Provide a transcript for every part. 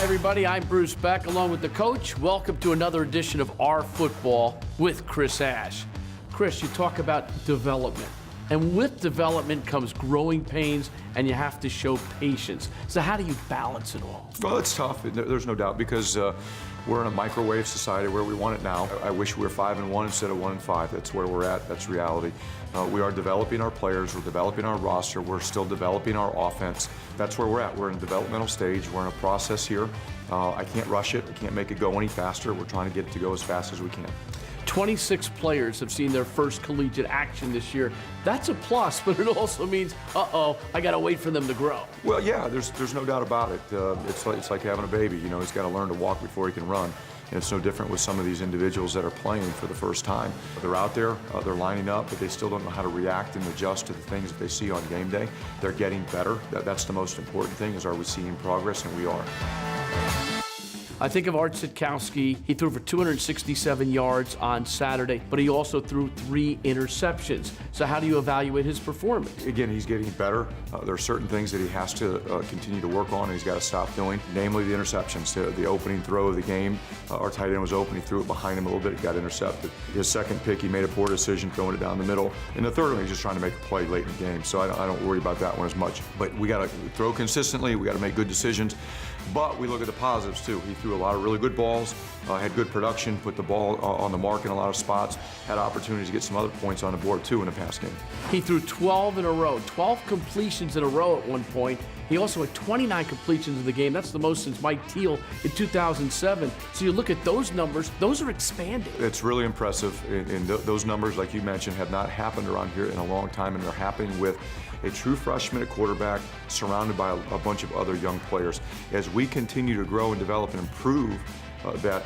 everybody. I'm Bruce Beck, along with the coach. Welcome to another edition of Our Football with Chris Ash. Chris, you talk about development. And with development comes growing pains, and you have to show patience. So how do you balance it all? Well, it's tough. There's no doubt, because we're in a microwave society where we want it now. I wish we were 5-1 instead of 1-5. That's where we're at. That's reality. We are developing our players. We're developing our roster. We're still developing our offense. That's where we're at. We're in a developmental stage. We're in a process here. I can't rush it. I can't make it go any faster. We're trying to get it to go as fast as we can. 26 players have seen their first collegiate action this year. That's a plus, but it also means, I got to wait for them to grow. Well, yeah, there's no doubt about it. It's like having a baby. You know, he's got to learn to walk before he can run. And it's no different with some of these individuals that are playing for the first time. They're out there, they're lining up, but they still don't know how to react and adjust to the things that they see on game day. They're getting better. That's the most important thing, is are we seeing progress? And we are. I think of Art Sitkowski. He threw for 267 yards on Saturday, but he also threw 3 interceptions. So how do you evaluate his performance? Again, he's getting better. There are certain things that he has to continue to work on, and he's got to stop doing, namely the interceptions. The opening throw of the game, our tight end was open. He threw it behind him a little bit. It got intercepted. His second pick, he made a poor decision throwing it down the middle. And the third one, he's just trying to make a play late in the game. So I don't worry about that one as much. But we got to throw consistently. We got to make good decisions. But we look at the positives too. He threw a lot of really good balls, had good production, put the ball on the mark in a lot of spots, had opportunities to get some other points on the board too in the pass game. He threw 12 in a row, 12 completions in a row at one point. He also had 29 completions in the game. That's the most since Mike Teal in 2007. So you look at those numbers, those are expanding. It's really impressive. And those numbers, like you mentioned, have not happened around here in a long time, and they're happening with a true freshman at quarterback surrounded by a bunch of other young players. As we continue to grow and develop and improve that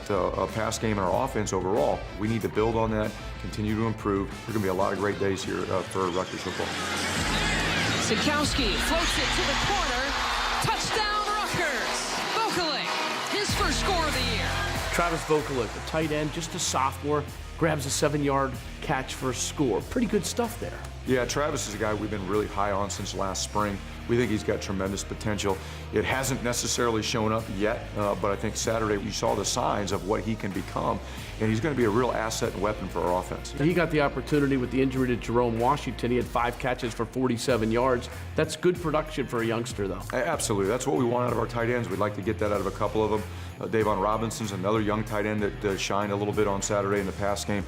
pass game and our offense overall, we need to build on that, continue to improve. There's going to be a lot of great days here for Rutgers football. Sitkowski floats it to the corner. Touchdown, Rutgers. Vokalich, his first score of the year. Travis Vokalich, the tight end, just a sophomore, grabs a 7-yard catch for a score. Pretty good stuff there. Yeah, Travis is a guy we've been really high on since last spring. We think he's got tremendous potential. It hasn't necessarily shown up yet, but I think Saturday we saw the signs of what he can become, and he's going to be a real asset and weapon for our offense. He got the opportunity with the injury to Jerome Washington. He had 5 catches for 47 yards. That's good production for a youngster, though. Absolutely. That's what we want out of our tight ends. We'd like to get that out of a couple of them. Davon Robinson's another young tight end that shined a little bit on Saturday in the pass game.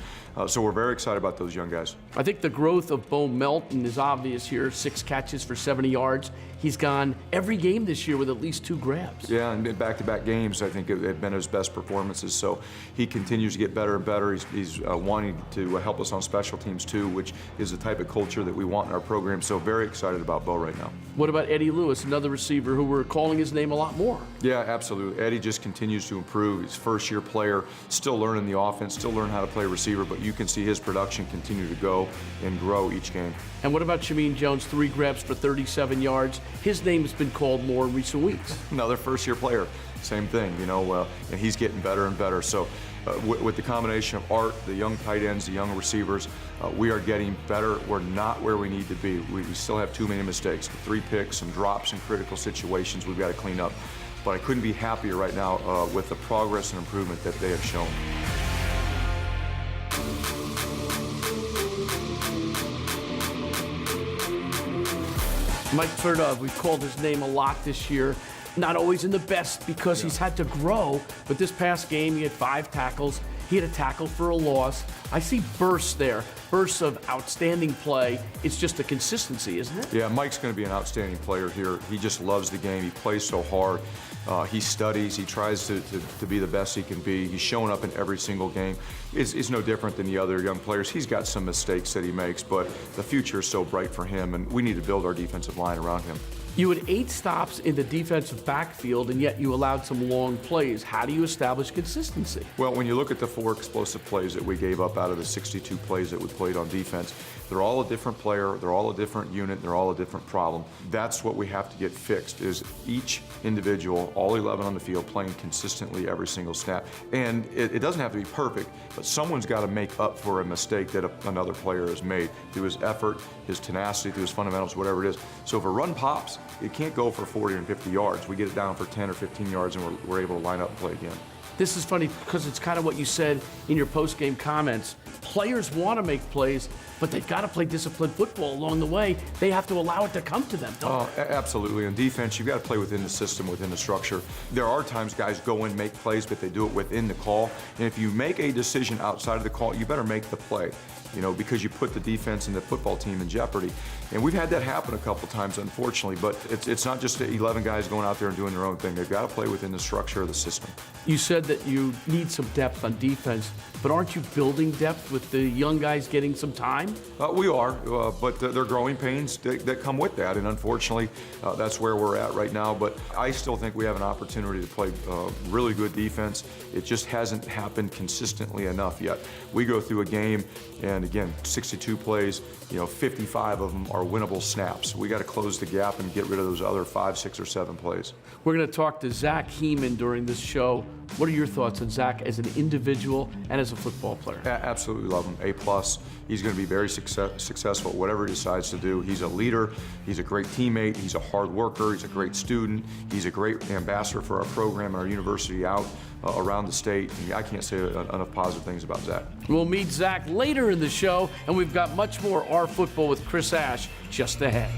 So we're very excited about those young guys. I think the growth of Bo Melton is obvious here. 6 catches for 70 yards. He's gone every game this year with at least 2 grabs. Yeah, and in back-to-back games, I think have been his best performances. So he continues to get better and better. He's wanting to help us on special teams too, which is the type of culture that we want in our program. So very excited about Bo right now. What about Eddie Lewis, another receiver who we're calling his name a lot more? Yeah, absolutely. Eddie just continues to improve. He's a first-year player, still learning the offense, still learning how to play receiver, but you can see his production continue to go and grow each game. And what about Shameen Jones, 3 grabs for 37 yards? His name has been called more in recent weeks. Another first-year player, same thing, you know, and he's getting better and better. So with the combination of Art, the young tight ends, the young receivers, we are getting better. We're not where we need to be. We still have too many mistakes. 3 picks, some drops in critical situations we've got to clean up. But I couldn't be happier right now with the progress and improvement that they have shown. Mike Turdov, we've called his name a lot this year. Not always in the best because he's had to grow, but this past game he had 5 tackles. He had a tackle for a loss. I see bursts there, bursts of outstanding play. It's just the consistency, isn't it? Yeah, Mike's going to be an outstanding player here. He just loves the game. He plays so hard. He studies. He tries to be the best he can be. He's showing up in every single game. It's no different than the other young players. He's got some mistakes that he makes, but the future is so bright for him, and we need to build our defensive line around him. You had 8 stops in the defensive backfield, and yet you allowed some long plays. How do you establish consistency? Well, when you look at the 4 explosive plays that we gave up out of the 62 plays that we played on defense, they're all a different player, they're all a different unit, they're all a different problem. That's what we have to get fixed, is each individual, all 11 on the field, playing consistently every single snap. And it doesn't have to be perfect, but someone's got to make up for a mistake that another player has made through his effort, his tenacity, through his fundamentals, whatever it is. So if a run pops, it can't go for 40 and 50 yards. We get it down for 10 or 15 yards, and we're able to line up and play again. This is funny because it's kind of what you said in your post-game comments. Players want to make plays, but they've got to play disciplined football along the way. They have to allow it to come to them, don't they? Absolutely. In defense, you've got to play within the system, within the structure. There are times guys go in, make plays, but they do it within the call. And if you make a decision outside of the call, you better make the play, because you put the defense and the football team in jeopardy. And we've had that happen a couple times, unfortunately, but it's not just 11 guys going out there and doing their own thing. They've got to play within the structure of the system. You said that you need some depth on defense, but aren't you building depth with the young guys getting some time? We are, but there are growing pains that come with that, and unfortunately, that's where we're at right now. But I still think we have an opportunity to play really good defense. It just hasn't happened consistently enough yet. We go through a game, and again, 62 plays, 55 of them are winnable snaps. We got to close the gap and get rid of those other 5, 6, or 7 plays. We're going to talk to Zach Heeman during this show. What are your thoughts on Zach as an individual and as a football player? Absolutely love him. A+. He's going to be very successful at whatever he decides to do. He's a leader. He's a great teammate. He's a hard worker. He's a great student. He's a great ambassador for our program and our university out around the state. I can't say enough positive things about Zach. We'll meet Zach later in the show, and we've got much more Our Football with Chris Ash just ahead.